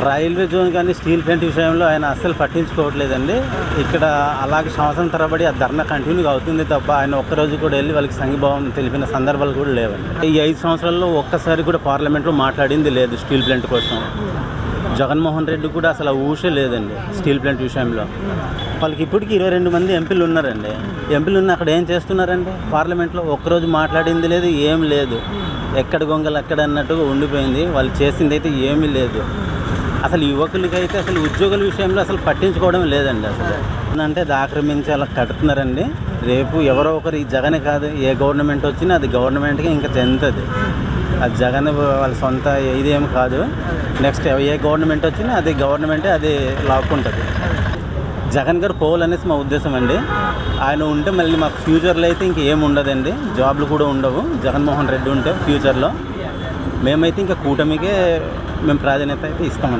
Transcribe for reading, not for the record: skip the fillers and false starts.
Railway zone కానీ steel plant విషయంలో ఆయన అస్సలు పట్టించుకోవట్లేదండి. ఇక్కడ అలాగే సంవత్సరం తరబడి ఆ ధర్నా కంటిన్యూగా అవుతుంది తప్ప ఆయన ఒక్కరోజు కూడా వెళ్ళి వాళ్ళకి సంఘీభావం తెలిపిన సందర్భాలు కూడా లేవండి. ఈ 5 సంవత్సరాల్లో ఒక్కసారి కూడా పార్లమెంట్లో మాట్లాడింది లేదు స్టీల్ ప్లాంట్ కోసం. జగన్మోహన్ రెడ్డి కూడా అసలు ఊసే లేదండి స్టీల్ ప్లాంట్ విషయంలో. వాళ్ళకి ఇప్పటికీ 22 మంది ఎంపీలు ఉన్నారండి. ఎంపీలు ఉన్న అక్కడ ఏం చేస్తున్నారండి? పార్లమెంట్లో ఒక్కరోజు మాట్లాడింది లేదు, ఏం లేదు. ఎక్కడ గొంగలు అక్కడ అన్నట్టుగా ఉండిపోయింది. వాళ్ళు చేసింది అయితే ఏమీ లేదు. అసలు యువకులకైతే అసలు ఉద్యోగుల విషయంలో అసలు పట్టించుకోవడం లేదండి. అసలు అంటే అది ఆక్రమించి అలా కడుతున్నారండి. రేపు ఎవరో ఒకరు ఈ జగన్ కాదు, ఏ గవర్నమెంట్ వచ్చినా అది గవర్నమెంట్కి ఇంకా చెందుతుంది. అది జగన్ వాళ్ళ సొంత ఇదేం కాదు. నెక్స్ట్ ఏ గవర్నమెంట్ వచ్చినా అది గవర్నమెంటే అది లాక్కుంటుంది. జగన్ గారు పోవాలనేసి మా ఉద్దేశం అండి. ఆయన ఉంటే మళ్ళీ మాకు ఫ్యూచర్లో అయితే ఇంకేం ఉండదండి, జాబ్లు కూడా ఉండవు. జగన్మోహన్ రెడ్డి ఉంటే ఫ్యూచర్లో మేమైతే ఇంకా కూటమికే మేము ప్రాధాన్యత అయితే ఇస్తామండి.